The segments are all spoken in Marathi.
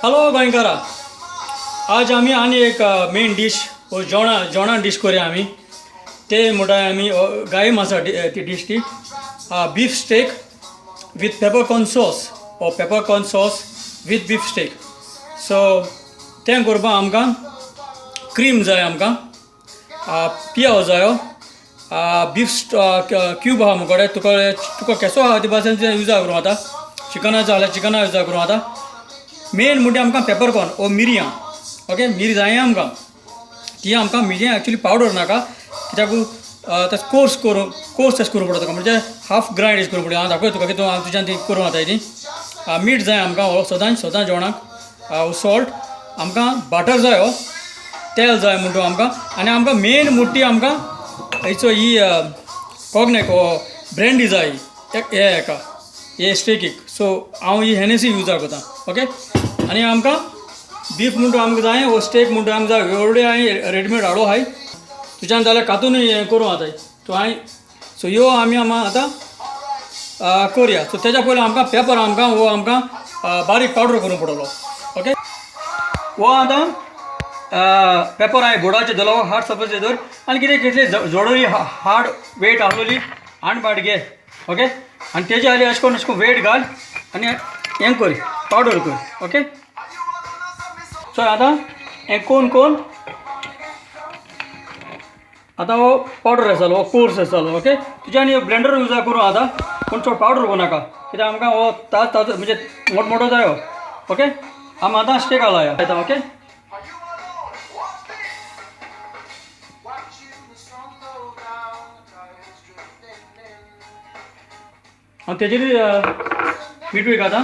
हॅलो गोंयकारा, आज आमी आनी एक मेन डीश वो जेवणा डीश करूया आमी. ते म्हणटा आमी गाय मासा ती डीश ती beef steak with peppercorn sauce ओ peppercorn sauce with beef steak. So तें करपाक आमकां क्रीम जाय, आमकां पियाव जायो, बीफ क्यूब आहा मुकोडे. तुका केसो आहा ती भाशेन यूज करूं आतां. चिकनाचो जाल्यार चिकना यूज करूं आतां. मेन म्हणजे आमकां पेपरकॉर्न ओ मिरयां. ओके, मिरी जाय आमकां. ती आमकां मिरयां एक्चुली पावडर नाका, कित्याक तें कोर्स तेश करूं पडटा तुका, म्हणजे हाफ ग्रायंड एश करूं पडटा. हांव दाखय तुका कितें तुज्यान ती करूं आतां ती. मीठ जाय आमकां सदां जेवणाक, सॉल्ट आमकां, बटर जाय, तेल जाय म्हणटा आमकां. आनी आमकां मेन मोठी आमकां हेचो ही कॉग्नेक ओ ब्रँडी जाय हे स्टेकीक. सो हांव ही हेनेसी यूज करता. ओके, आनी आमकां बीफ म्हणटा आमकां जाय, वो स्टेक म्हणटा आमकां जाय. एवढे हांवें रेडीमेड हाडो हाय तुज्यान जाल्यार कातून हें करूं आतां. सो ह्यो आमी आतां करुया. सो तेज्या पयलीं आमकां पेपर आमकां बारीक पावडर करूंक पडटलो. ओके, वो आतां पेपर हांवें बोर्डाचेर दवरलो, हार्ड सरफेस दर. आनी कितें घेतली जोडोली हार्ड वेट आहलोली हांड घे. ओके, आनी तेजे जाल्यार अशें करून वेट घाल आनी हें कर, पावडर कर. ओके, सो आतां हें कोण आतां हो पावडर आसलो, हो कोर्स आसलो. ओके, तुज्यान ब्लेंडर यूज करूं आतां, पूण चड पावडर करूं नाका, कित्याक आमकां हो ताज म्हणजे मोठो जायो. ओके, आमी आतां स्टेक लाया येता. ओके, हांव तेजेर मीठ घालता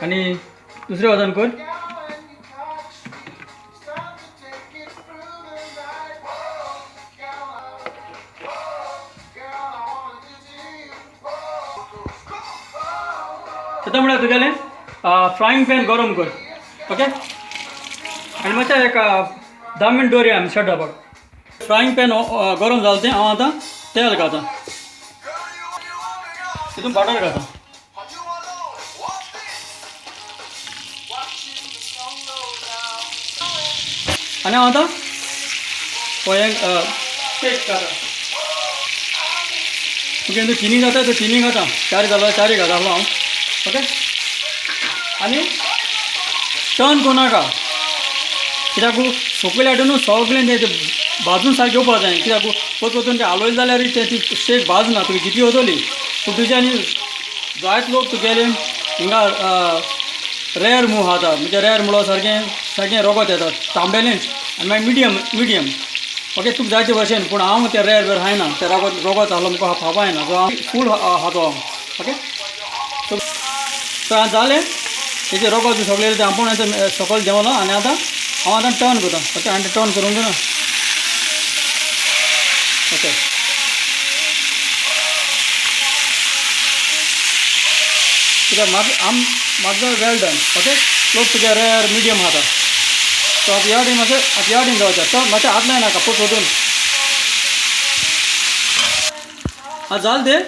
आनी दुसरे वजन कर. तेता म्हळ्यार तुगेलें फ्रायंग पॅन गरम कर. ओके, आनी मातशें एक 10 मिनट दवरया आमी शट डाबाक. फ्रायंग पॅन गरम जालें तें हांव आतां तेल घालता, तितून बटर घालता. आनी हांव आतां हें स्टेक घालता. ओके, तूं चिनी जाता तो चिनी घालता, चारी जालो चारी घालता हांव. ओके, आनी टर्न करूं नाका, कित्याक सकयल हाडून सगळें तें भाजून सारकें येवपाक जाय. कित्याक वचून तें हालयलें जाल्यार ती स्टेक भाजना, तुवें जितली वतली. पूण तुज्यानी जायत लोक तुगेले हिंगा रेअर मूव खाता, म्हणजे रेअर म्हणल्यार सारकें रोगत येता तांबडेलेंच आनी मागीर मिडियम. ओके, तुका जाय ते भाशेन, पूण हांव तें रेअर खायना, तें रोगत आहलो म्हाका खावपा जायना. सो हांव फूल खातो हांव. ओके, सो जालें तेजें रोगत सगळें तें आपूण सकयल देंवलो. आनी आतां हांव आतां टर्न करता. ओके, आनी टर्न करूंक जाय ना. ओके, कित्याक म्हाका वेल डन. ओके, लोक तुगे रेअर मिडियम खाता. सो आतां ह्या टायम जावचा. तो मातशें हात लाय नाका पट वचून. जालें तें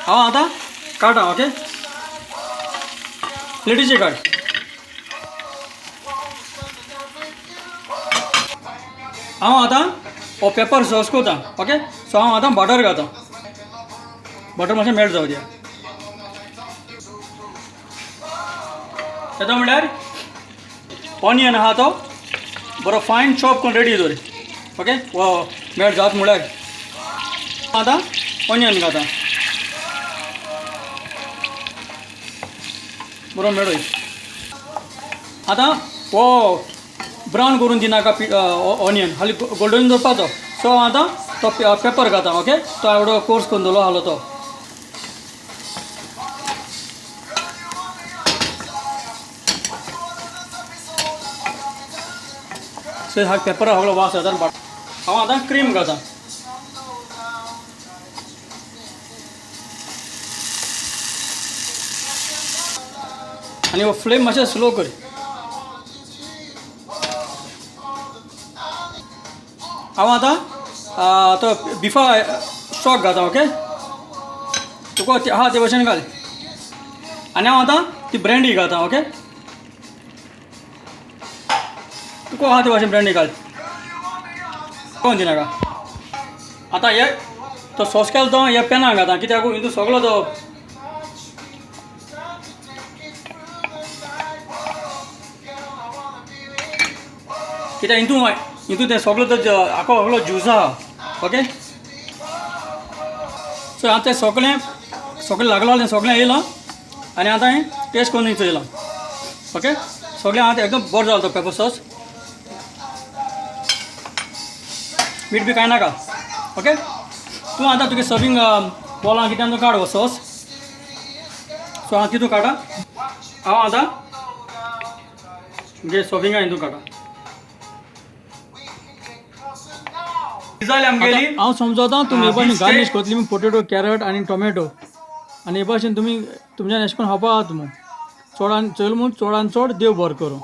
हांव आतां काडटा. ओके, प्लेटीचेर काड. हांव आतां हो पेपर सॉस करता. ओके, सो हांव आतां बटर घालता. बटर मातशें मेल्ट जावं दिया. येता म्हळ्यार ऑनियन आहा तो बरो फायन चॉप करून रेडी दवर. ओके, वो मेल्ट जाता म्हळ्यार आतां ऑनियन घालता. बरो मेळ्ळो. आतां वो ब्रावन करून दिनाका ऑनियन, हाली गोल्डन दवरपाचो. सो आतां तो पेपर घालता. ओके, तो एवढो कोर्स करून दवरलो आसलो तो. सो हा पेपर सगळो वास येता. हांव आतां क्रीम घालता. आनी हो फ्लेम मातशें स्लो कर. हांव आतां तो बिफा स्टॉक घालता. ओके, तुका हा ते भशेन घाल. आनी हांव आतां ती ब्रँडी घालता ओके तुका आहा ते भाशेन ब्रँडी घाल कोण दिनाका आतां हे तो सॉस केलो तो ह्या पॅनाक घालता कित्याक हितून सगळो तो कित्याक हितून तें सगळो तो आखो सगळो ज्यूस आहा ओके सो आतां तें सगळें लागलो तें सगळें येयलां आनी आतां हांवें टेस्ट करून चोयलां ओके सगळें आतां एकदम बरो जालो तो पेपर सॉस मीठ बी कांय नाका ओके तूं आतां तुगे सर्विंग बॉलां कित्यान काड हो सॉस सो हांव तितून काडा हांव आतां तुगे सर्विंगा हितून काडा जाली आमगेली हांव समजोता तुमी हे भाशेन गार्निश करतली पोटेटो कॅरट आनी टोमॅटो आनी हे भाशेन तुमी तुमच्यान अशें करून खावपा तुमी चडान चड म्हूण चडान चड देव बरें करूं.